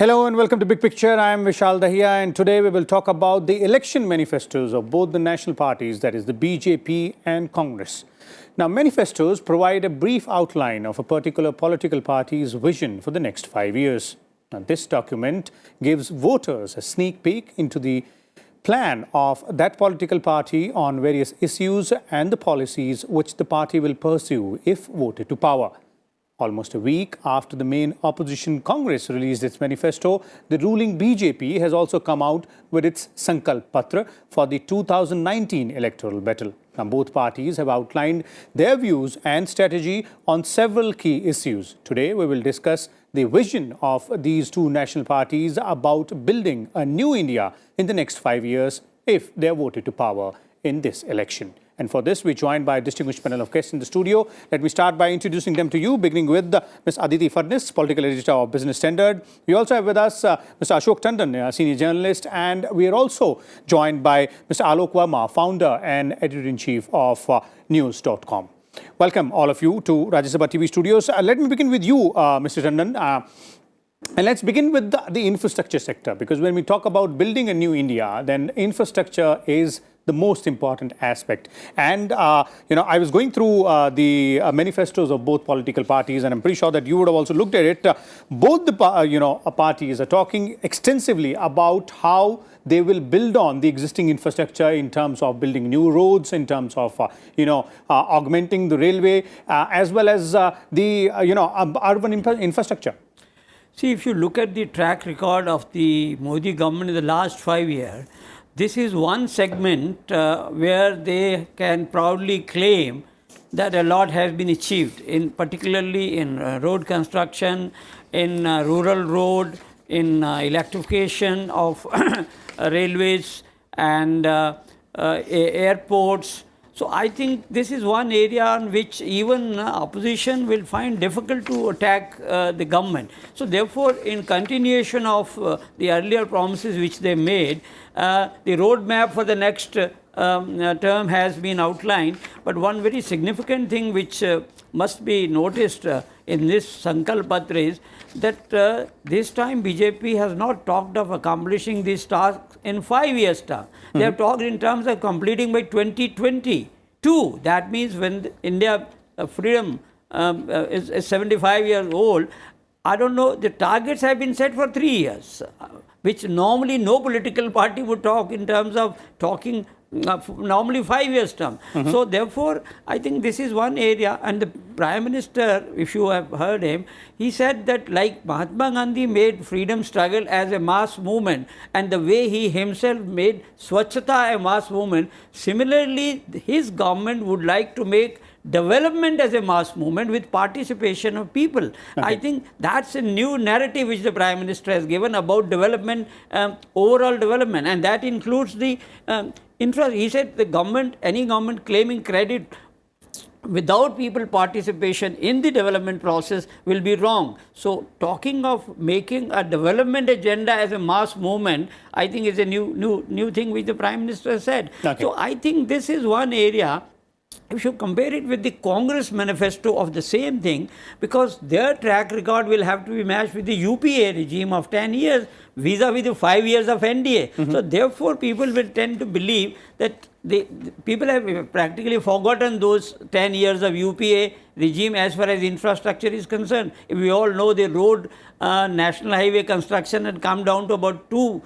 Hello and welcome to Big Picture. I am Vishal Dahiya, and today we will talk about the election manifestos of both the national parties, that is the BJP and Congress. Now, manifestos provide a brief outline of a particular political party's vision for the next 5 years. Now, this document gives voters a sneak peek into the plan of that political party on various issues and the policies which the party will pursue if voted to power. Almost a week after the main opposition Congress released its manifesto, the ruling BJP has also come out with its Sankalp Patra for the 2019 electoral battle. Now, both parties have outlined their views and strategy on several key issues. Today, we will discuss the vision of these two national parties about building a new India in the next 5 years if they are voted to power in this election. And for this, we're joined by a distinguished panel of guests in the studio. Let me start by introducing them to you, beginning with Ms. Aditi Phadnis, political editor of Business Standard. We also have with us Mr. Ashok Tandon, senior journalist, and we are also joined by Mr. Alok Verma, founder and editor-in-chief of NYOOOZ.com. Welcome, all of you, to Rajya Sabha TV studios. Let me begin with you, Mr. Tandon. And let's begin with the infrastructure sector, because when we talk about building a new India, then infrastructure is the most important aspect. And, I was going through the manifestos of both political parties, and I'm pretty sure that you would have also looked at it. Both the, parties are talking extensively about how they will build on the existing infrastructure in terms of building new roads, in terms of, augmenting the railway, as well as the, urban infrastructure. See, if you look at the track record of the Modi government in the last 5 years, this is one segment where they can proudly claim that a lot has been achieved, particularly in road construction, in rural road, in electrification of railways and airports. So I think this is one area on which even opposition will find difficult to attack the government. So therefore, in continuation of the earlier promises which they made, the roadmap for the next term has been outlined. But one very significant thing which must be noticed in this Sankalp Patra is that this time BJP has not talked of accomplishing these tasks in 5 years' time. They have talked in terms of completing by 2022. That means when India freedom is 75 years old, I don't know, the targets have been set for 3 years, which normally no political party would talk in terms of talking normally 5 years term. So therefore, I think this is one area. And the Prime Minister, if you have heard him, he said that like Mahatma Gandhi made freedom struggle as a mass movement, and the way he himself made Swachhata a mass movement, similarly his government would like to make development as a mass movement with participation of people. Okay. I think that's a new narrative which the Prime Minister has given about development, overall development, and that includes the he said the government, any government claiming credit without people participation in the development process will be wrong. So talking of making a development agenda as a mass movement, I think is a new thing which the Prime Minister said. Okay. So I think this is one area. If you compare it with the Congress manifesto of the same thing, because their track record will have to be matched with the UPA regime of 10 years vis-a-vis the 5 years of NDA. So therefore, people will tend to believe that people have practically forgotten those 10 years of UPA regime as far as infrastructure is concerned. If we all know the road, national highway construction had come down to about 2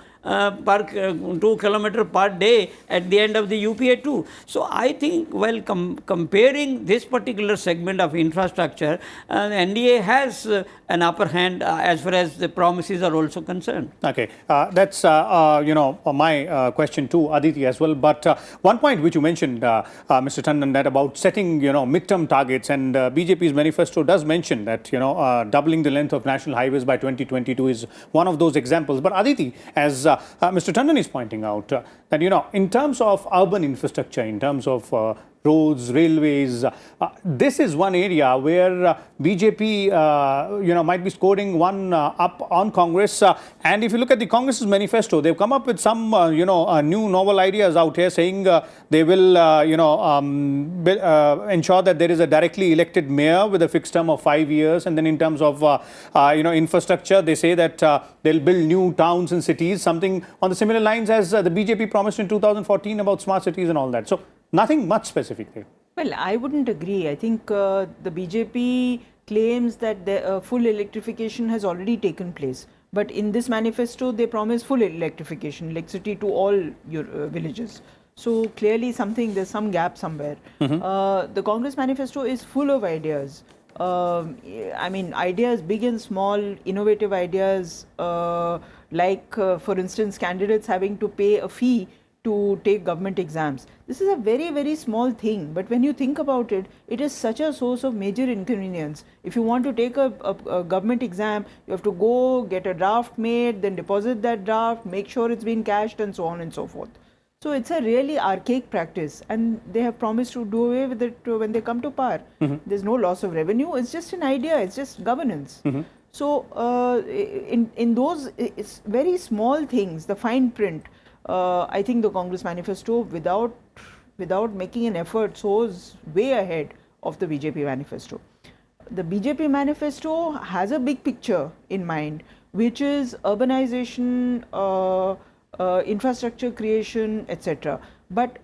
kilometers per day at the end of the UPA 2. So I think while comparing this particular segment of infrastructure, NDA has an upper hand as far as the promises are also concerned. Okay, that's my question to Aditi as well. But one point which you mentioned, Mr. Tandon, that about setting midterm targets, and BJP's manifesto does mention that doubling the length of national highways by 2022 is one of those examples. But Aditi, as Mr. Tandon is pointing out, that in terms of urban infrastructure, in terms of roads, railways. This is one area where BJP, might be scoring one up on Congress. And if you look at the Congress's manifesto, they've come up with some, new novel ideas out here saying they will, ensure that there is a directly elected mayor with a fixed term of 5 years. And then in terms of, infrastructure, they say that they'll build new towns and cities, something on the similar lines as the BJP promised in 2014 about smart cities and all that. So nothing much specific there. Well, I wouldn't agree. I think the BJP claims that the full electrification has already taken place. But in this manifesto, they promise full electricity to all your villages. So clearly there's some gap somewhere. The Congress manifesto is full of ideas. Ideas big and small, innovative ideas, for instance, candidates having to pay a fee to take government exams. This is a very, very small thing, but when you think about it, it is such a source of major inconvenience. If you want to take a government exam, you have to go get a draft made, then deposit that draft, make sure it's been cashed, and so on and so forth. So it's a really archaic practice, and they have promised to do away with it when they come to power. There's no loss of revenue, it's just an idea, it's just governance. So in those it's very small things, the fine print, I think the Congress manifesto, without making an effort, shows way ahead of the BJP manifesto. The BJP manifesto has a big picture in mind, which is urbanization, infrastructure creation, etc. But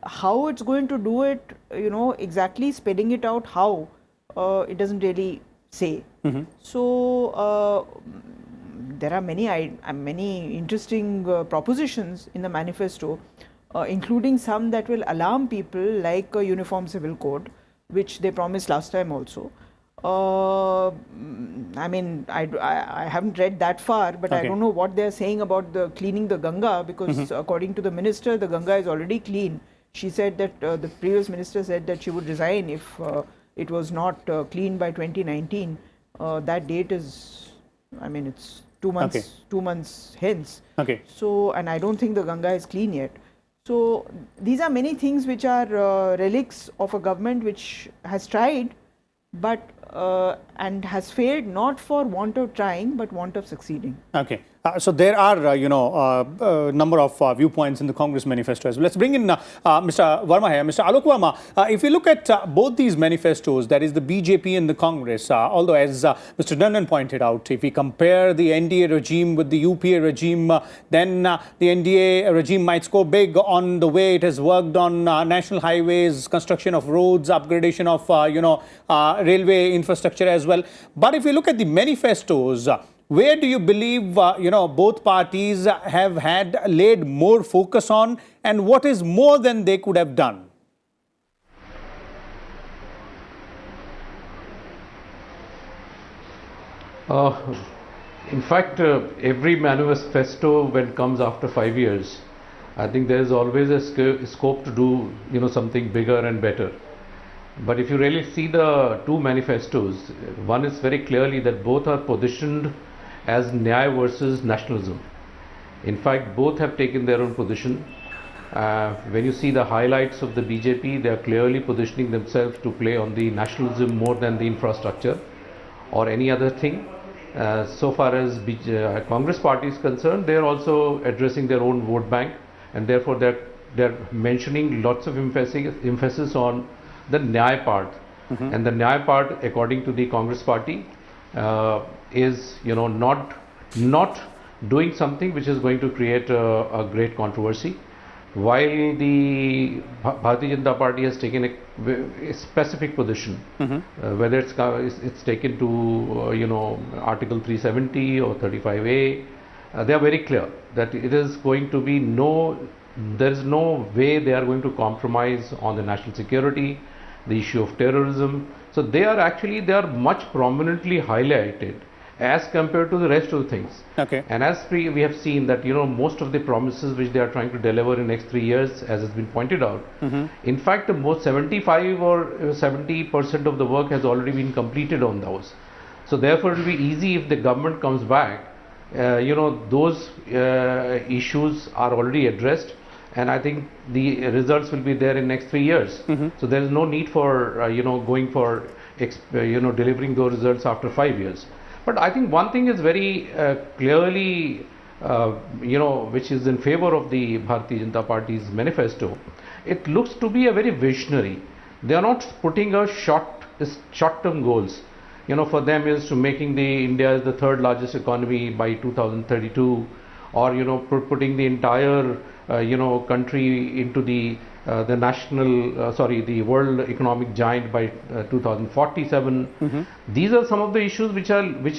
how it's going to do it, exactly spelling it out how, it doesn't really say. So there are many interesting propositions in the manifesto, including some that will alarm people, like a uniform civil code, which they promised last time also. I haven't read that far, but I don't know what they're saying about the cleaning the Ganga, because according to the minister, the Ganga is already clean. She said that the previous minister said that she would resign if it was not clean by 2019. That date is, it's 2 months, 2 months hence. So, and I don't think the Ganga is clean yet. So these are many things which are relics of a government which has tried, but and has failed, not for want of trying, but want of succeeding. So there are, a number of viewpoints in the Congress manifesto as well. Let's bring in Mr. Verma here. Mr. Alok Verma, if you look at both these manifestos, that is the BJP and the Congress, although as Mr. Tandon pointed out, if we compare the NDA regime with the UPA regime, then the NDA regime might score big on the way it has worked on national highways, construction of roads, upgradation of, railway infrastructure as well. But if you look at the manifestos, where do you believe, both parties have laid more focus on, and what is more than they could have done? In fact, every manifesto, when it comes after 5 years, I think there is always a scope to do, something bigger and better. But if you really see the two manifestos, one is very clearly that both are positioned as Nyaya versus nationalism. In fact, both have taken their own position. When you see the highlights of the BJP, they are clearly positioning themselves to play on the nationalism more than the infrastructure or any other thing. So far as Congress party is concerned, they are also addressing their own vote bank, and therefore they're mentioning lots of emphasis on the Nyaya part. And the Nyaya part, according to the Congress party, is not doing something which is going to create a great controversy, while the Bharatiya Janata Party has taken a specific position, whether it's taken to Article 370 or 35A. They are very clear that it is going to be there is no way they are going to compromise on the national security, the issue of terrorism. So they are much prominently highlighted as compared to the rest of the things. And as we have seen that most of the promises which they are trying to deliver in next 3 years, as has been pointed out, in fact most 75 or 70% of the work has already been completed on those. So therefore it will be easy if the government comes back, those issues are already addressed, and I think the results will be there in next 3 years. So there is no need for going for delivering those results after 5 years. But I think one thing is very clearly which is in favor of the Bharatiya Janata Party's manifesto. It looks to be a very visionary. They are not putting a short-term goals. For them is to making the India as the third largest economy by 2032, or putting the entire country into the world economic giant by 2047. These are some of the issues which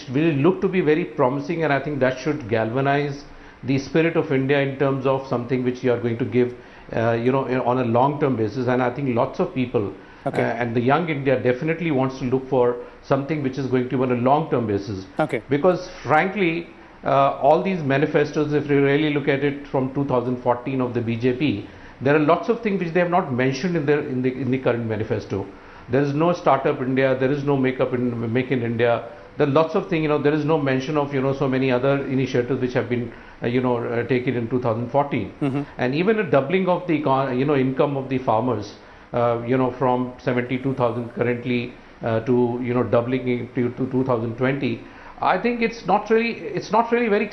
will look to be very promising, and I think that should galvanize the spirit of India in terms of something which you are going to give on a long-term basis. And I think lots of people and the young India definitely wants to look for something which is going to be on a long-term basis. Because frankly, all these manifestos, if you really look at it from 2014 of the BJP, there are lots of things which they have not mentioned in the current manifesto. There is no startup India, there is no make in India. There are lots of things, there is no mention of so many other initiatives which have been taken in 2014, and even a doubling of the income of the farmers, from 72,000 currently to doubling it to 2020. I think it's not really very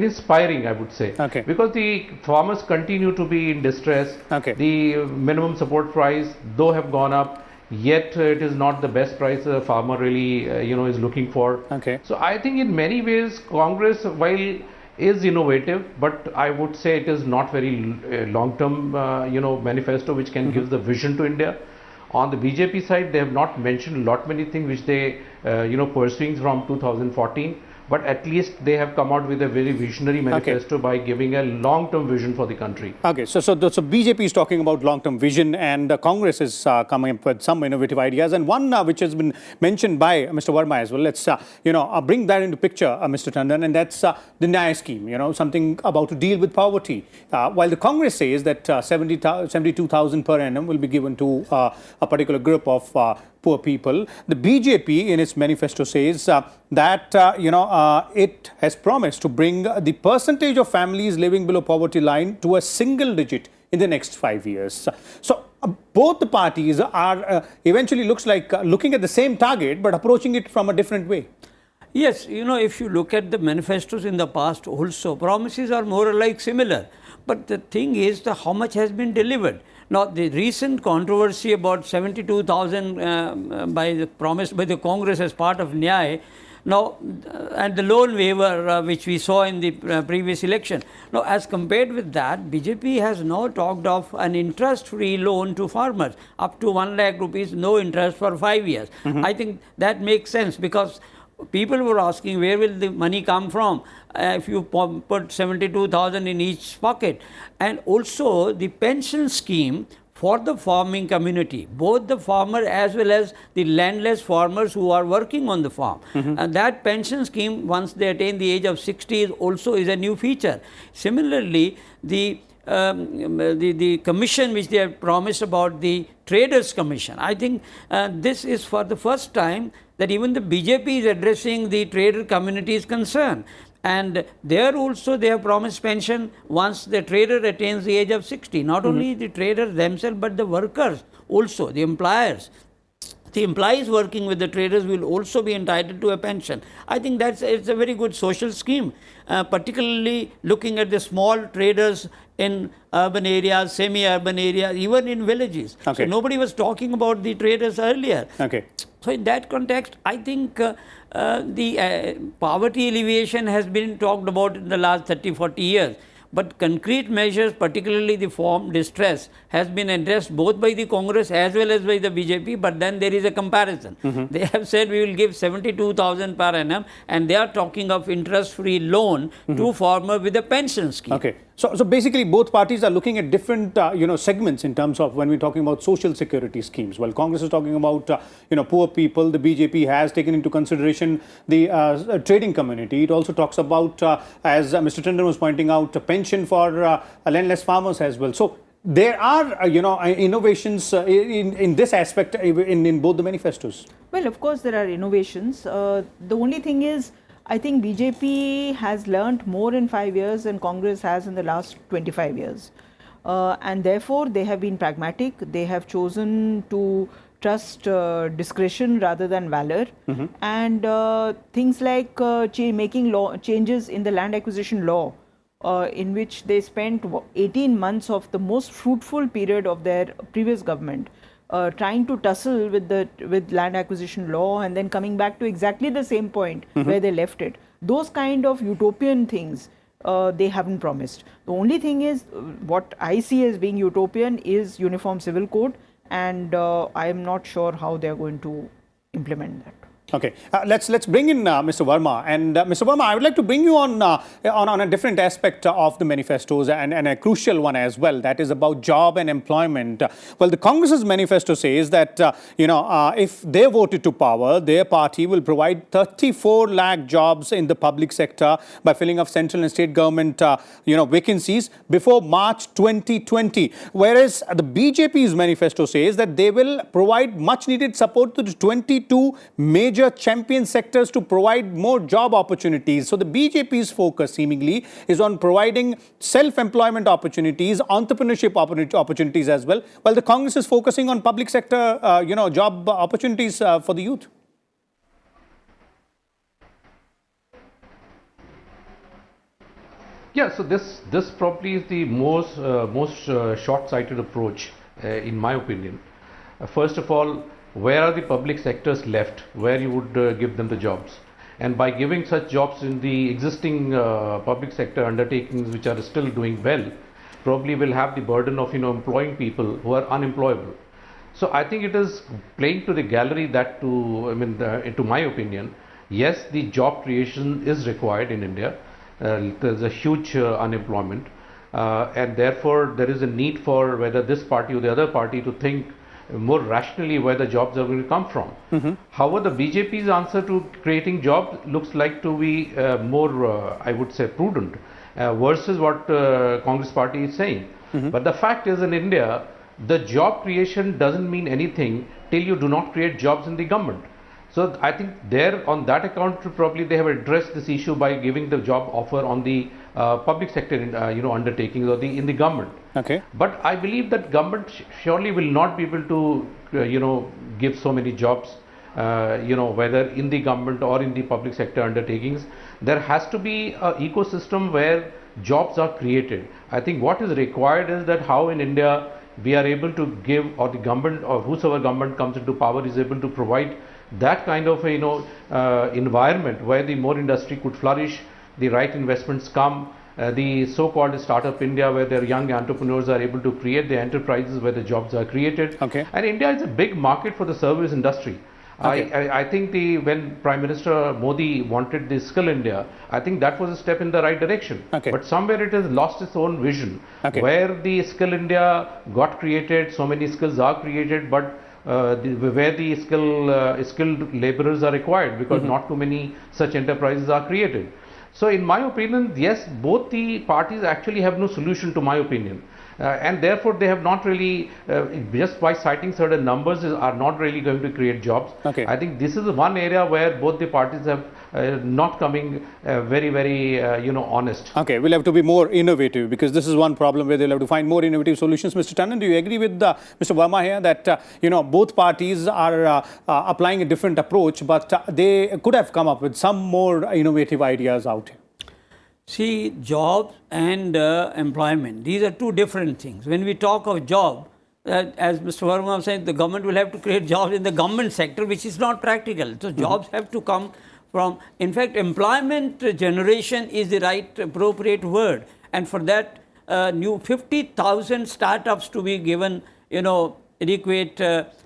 inspiring, I would say, because the farmers continue to be in distress. The minimum support price though have gone up, yet it is not the best price a farmer really is looking for. So I think in many ways Congress, while is innovative, but I would say it is not very long-term manifesto which can give the vision to India. On the BJP side, they have not mentioned many things which they pursuing from 2014, but at least they have come out with a very visionary manifesto by giving a long-term vision for the country. So BJP is talking about long-term vision, and Congress is coming up with some innovative ideas, and one which has been mentioned by Mr. Verma as well. Let's bring that into picture, Mr. Tandon, and that's the NYOOOZ scheme. Something about to deal with poverty. While the Congress says that 72,000 per annum will be given to a particular group of poor people, the BJP in its manifesto says that it has promised to bring the percentage of families living below poverty line to a single digit in the next 5 years. So both the parties are eventually looks like looking at the same target but approaching it from a different way. Yes, if you look at the manifestos in the past also, promises are more or less similar. But the thing is how much has been delivered. Now, the recent controversy about 72,000 promised by the Congress as part of NYOOOZ, now, and the loan waiver which we saw in the previous election. Now, as compared with that, BJP has now talked of an interest-free loan to farmers, up to 1 lakh rupees, no interest for 5 years. I think that makes sense, because people were asking where will the money come from if you put 72,000 in each pocket. And also the pension scheme for the farming community, both the farmer as well as the landless farmers who are working on the farm. And that pension scheme, once they attain the age of 60, also is a new feature. Similarly, the commission which they have promised about, the Traders Commission, I think this is for the first time that even the BJP is addressing the trader community's concern. And there also they have promised pension once the trader attains the age of 60. Not only the traders themselves, but the workers also, the employers. The employees working with the traders will also be entitled to a pension. I think it's a very good social scheme, particularly looking at the small traders in urban areas, semi-urban areas, even in villages. So nobody was talking about the traders earlier. So in that context, I think the poverty alleviation has been talked about in the last 30-40 years. But concrete measures, particularly the farm distress, has been addressed both by the Congress as well as by the BJP, but then there is a comparison. They have said we will give 72,000 per annum, and they are talking of interest-free loan to farmer with a pension scheme. So basically both parties are looking at different segments in terms of when we're talking about social security schemes. While Congress is talking about poor people, the BJP has taken into consideration the trading community. It also talks about, as Mr. Tandon was pointing out, a pension for landless farmers as well. So there are innovations in this aspect in both the manifestos. Well, of course there are innovations. The only thing is, I think BJP has learnt more in 5 years than Congress has in the last 25 years. and therefore they have been pragmatic. They have chosen to trust discretion rather than valor, and things like making changes in the land acquisition law, in which they spent 18 months of the most fruitful period of their previous government trying to tussle with land acquisition law, and then coming back to exactly the same point where they left it. Those kind of utopian things they haven't promised. The only thing is, what I see as being utopian is Uniform Civil Code, and I am not sure how they are going to implement that. Okay, let's bring in Mr. Verma, and Mr. Verma, I would like to bring you on a different aspect of the manifestos, and a crucial one as well, that is about job and employment. Well, the Congress's manifesto says that if they voted to power, their party will provide 34 lakh jobs in the public sector by filling up central and state government vacancies before March 2020, whereas the BJP's manifesto says that they will provide much needed support to the 22 major champion sectors to provide more job opportunities. So the BJP's focus seemingly is on providing self-employment opportunities, entrepreneurship opportunities as well, while the Congress is focusing on public sector, job opportunities for the youth. Yeah, so this probably is the most short-sighted approach, in my opinion. First of all, where are the public sectors left where you would give them the jobs? And by giving such jobs in the existing public sector undertakings which are still doing well, probably will have the burden of employing people who are unemployable. So I think it is playing to the gallery that into my opinion, yes, the job creation is required in India. There's a huge unemployment, and therefore there is a need for whether this party or the other party to think more rationally where the jobs are going to come from. However, the BJP's answer to creating jobs looks like to be more, I would say, prudent versus what Congress party is saying. But the fact is, in India, the job creation doesn't mean anything till you do not create jobs in the government. So I think there, on that account, probably they have addressed this issue by giving the job offer on the public sector, undertakings or in the government. Okay. But I believe that government surely will not be able to, give so many jobs, whether in the government or in the public sector undertakings. There has to be an ecosystem where jobs are created. I think what is required is that how in India we are able to give, or the government or whosoever government comes into power is able to provide that kind of environment where the more industry could flourish, the right investments come, the so-called startup India, where their young entrepreneurs are able to create the enterprises where the jobs are created. Okay. And India is a big market for the service industry. Okay. I think when Prime Minister Modi wanted the Skill India, I think that was a step in the right direction. Okay. But somewhere it has lost its own vision. Okay. Where the Skill India got created, so many skills are created, but where the skilled laborers are required, because not too many such enterprises are created. So in my opinion, yes, both the parties actually have no solution, to my opinion. And therefore they have not really, just by citing certain numbers, are not really going to create jobs. Okay. I think this is one area where both the parties have not coming very honest. Okay, we'll have to be more innovative, because this is one problem where they'll have to find more innovative solutions. Mr. Tandon, do you agree with Mr. Verma here that both parties are applying a different approach, but they could have come up with some more innovative ideas out here? See, jobs and employment, these are two different things. When we talk of job, as Mr. Verma said, the government will have to create jobs in the government sector, which is not practical. So jobs have to come from, in fact, employment generation is the right appropriate word. And for that, new 50,000 startups to be given, adequate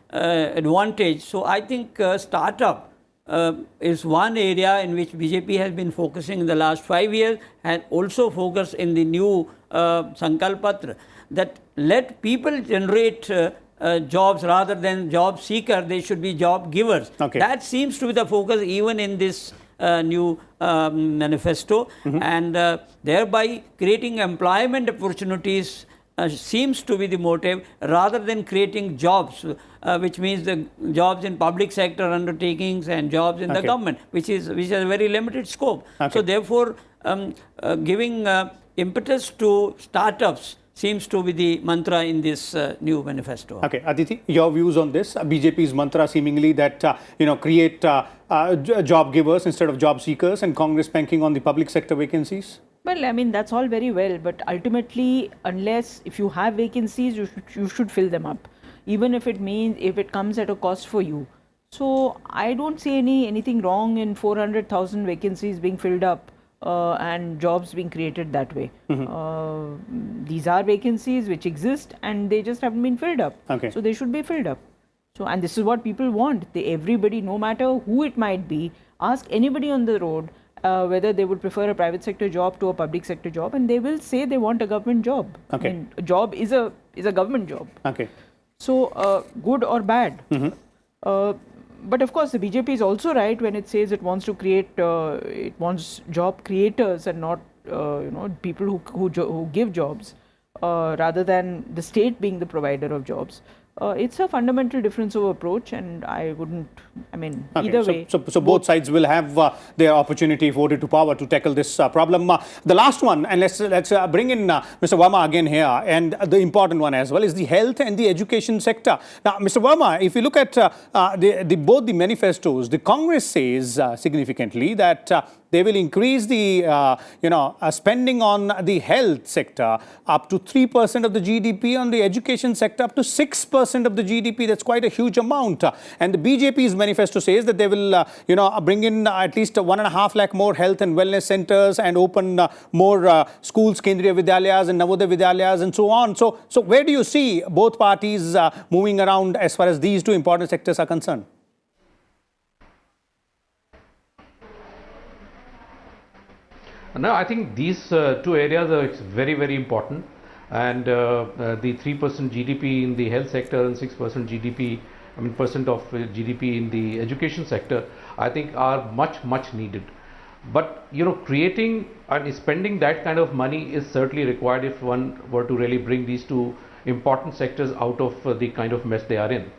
advantage. So I think startup is one area in which BJP has been focusing in the last 5 years, and also focused in the new Sankalp Patra, that let people generate jobs rather than job seeker. They should be job givers. Okay. That seems to be the focus even in this new manifesto, and thereby creating employment opportunities seems to be the motive, rather than creating jobs, which means the jobs in public sector undertakings and jobs in the government, which has a very limited scope. Okay. So therefore, giving impetus to startups seems to be the mantra in this new manifesto. Okay, Aditi, your views on this? BJP's mantra seemingly that, create job givers instead of job seekers, and Congress banking on the public sector vacancies? Well, I mean, that's all very well, but ultimately, unless if you have vacancies, you should fill them up, even if it comes at a cost for you. So I don't see anything wrong in 400,000 vacancies being filled up and jobs being created that way. These are vacancies which exist and they just haven't been filled up. Okay. So they should be filled up. So, and this is what people want. Everybody, no matter who it might be, ask anybody on the road whether they would prefer a private sector job to a public sector job, and they will say they want a government job. Okay. I mean, a job is a government job. Okay. So good or bad. But of course, the BJP is also right when it says it wants to create, it wants job creators and not people who give jobs, rather than the state being the provider of jobs. It's a fundamental difference of approach, and I wouldn't, I mean, Okay. either way. So both sides will have their opportunity, voted to power, to tackle this problem. The last one, and let's bring in Mr. Verma again here, and the important one as well is the health and the education sector. Now, Mr. Verma, if you look at both the manifestos, the Congress says significantly that they will increase the spending on the health sector up to 3% of the GDP, on the education sector up to 6% of the GDP. That's quite a huge amount. And the BJP's manifesto says that they will bring in at least 1.5 lakh more health and wellness centers and open more schools, Kendriya Vidyalayas and Navodaya Vidyalayas and so on. So where do you see both parties moving around as far as these two important sectors are concerned? No, I think these two areas are very, very important, and the 3% GDP in the health sector and 6% GDP, percent of GDP in the education sector, I think are much needed. But creating and spending that kind of money is certainly required if one were to really bring these two important sectors out of the kind of mess they are in.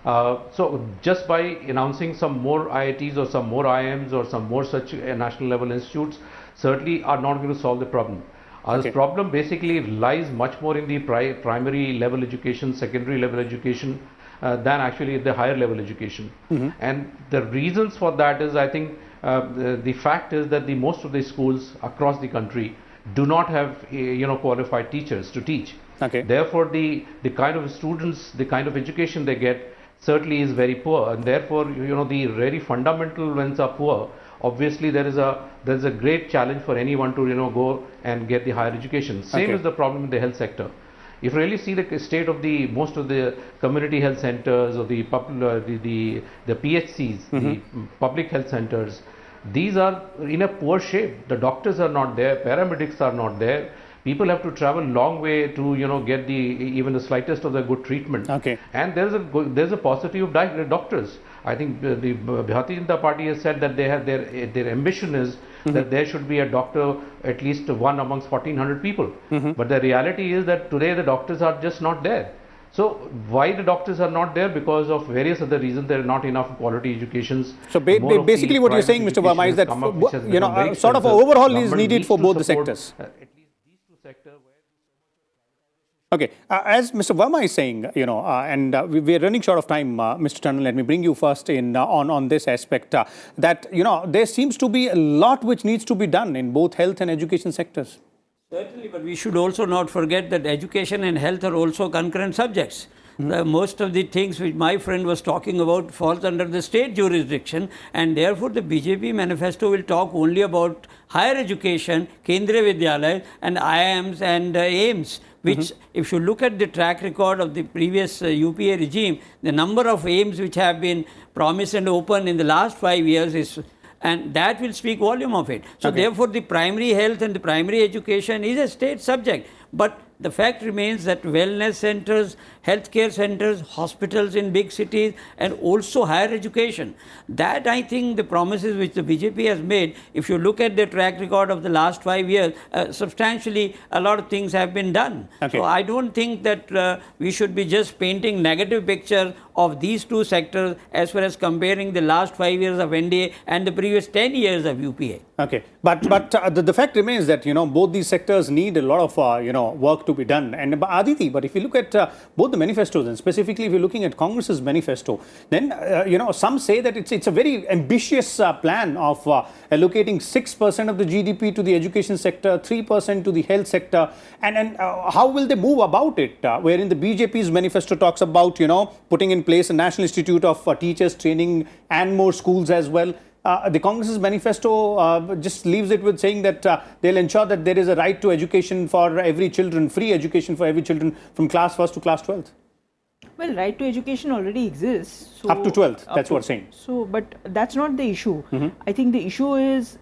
So just by announcing some more IITs or some more IIMs or some more such national level institutes certainly are not going to solve the problem. The problem basically lies much more in the primary level education, secondary level education than actually the higher level education. And the reasons for that is, I think the fact is that most of the schools across the country do not have qualified teachers to teach. Therefore the kind of students, the kind of education they get certainly is very poor, and therefore the very fundamental ones are poor. Obviously there is a great challenge for anyone to go and get the higher education. Same is the problem in the health sector. If you really see the state of most of the community health centers or the PHCs, the public health centers, these are in a poor shape. The doctors are not there, paramedics are not there. People have to travel long way to get even the slightest of the good treatment. And there's a paucity of doctors. I think the Bharatiya Janata Party has said that they have their ambition is that there should be a doctor, at least one amongst 1400 people. But the reality is that today the doctors are just not there. So why the doctors are not there? Because of various other reasons. There are not enough quality educations. So basically what you're saying, Mr. Verma, is that sort of an overhaul is needed for both the sectors. Okay, as Mr. Verma is saying, and we are running short of time, Mr. Tandon, let me bring you first in on this aspect, that, there seems to be a lot which needs to be done in both health and education sectors. Certainly, but we should also not forget that education and health are also concurrent subjects. Most of the things which my friend was talking about falls under the state jurisdiction, and therefore the BJP manifesto will talk only about higher education, Kendriya Vidyalaya and IIMs and AIMs, which if you look at the track record of the previous UPA regime, the number of AIMs which have been promised and opened in the last 5 years is, and that will speak volume of it. So therefore the primary health and the primary education is a state subject. But the fact remains that wellness centers, healthcare centers, hospitals in big cities, and also higher education. That, I think, the promises which the BJP has made, if you look at the track record of the last 5 years, substantially a lot of things have been done. So I don't think that we should be just painting negative picture of these two sectors as far as comparing the last 5 years of NDA and the previous 10 years of UPA. Okay, but the fact remains that both these sectors need a lot of work to be done. And Aditi, but if you look at both the manifestos, and specifically if you're looking at Congress's manifesto, then some say that it's a very ambitious plan of allocating 6% of the GDP to the education sector, 3% to the health sector, and how will they move about it? Wherein the BJP's manifesto talks about putting in place a National Institute of Teachers Training and more schools as well. The Congress's manifesto just leaves it with saying that they'll ensure that there is a right to education for every children, free education for every children from class 1st to class 12th. Well, right to education already exists. So up to 12th, that's what we're saying. So, but that's not the issue. I think the issue is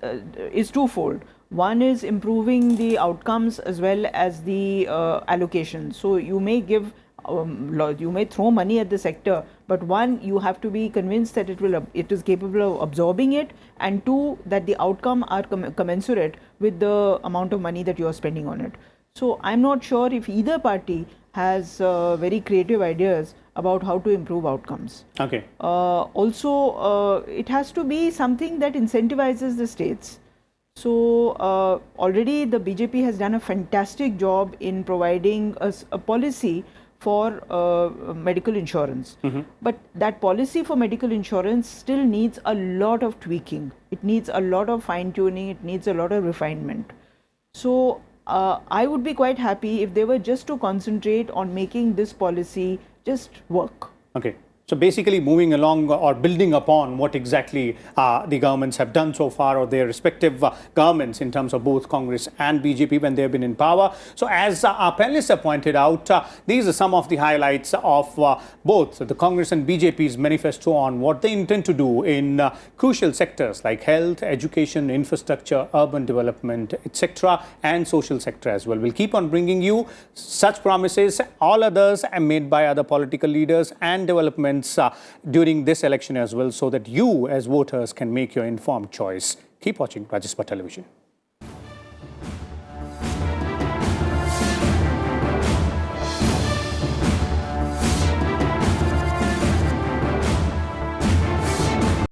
twofold. One is improving the outcomes as well as the allocation. So you may give, you may throw money at the sector, but one, you have to be convinced that it is capable of absorbing it, and two, that the outcome are commensurate with the amount of money that you are spending on it. So I'm not sure if either party has very creative ideas about how to improve outcomes. Okay. Also, it has to be something that incentivizes the states. So already the BJP has done a fantastic job in providing us a policy for medical insurance. But that policy for medical insurance still needs a lot of tweaking. It needs a lot of fine tuning. It needs a lot of refinement. So I would be quite happy if they were just to concentrate on making this policy just work. Okay. So basically moving along or building upon what exactly the governments have done so far, or their respective governments in terms of both Congress and BJP when they have been in power. So as our panelists have pointed out, these are some of the highlights of both the Congress and BJP's manifesto on what they intend to do in crucial sectors like health, education, infrastructure, urban development, etc., and social sector as well. We'll keep on bringing you such promises. All others are made by other political leaders and development during this election as well, so that you as voters can make your informed choice. Keep watching Rajya Sabha Television.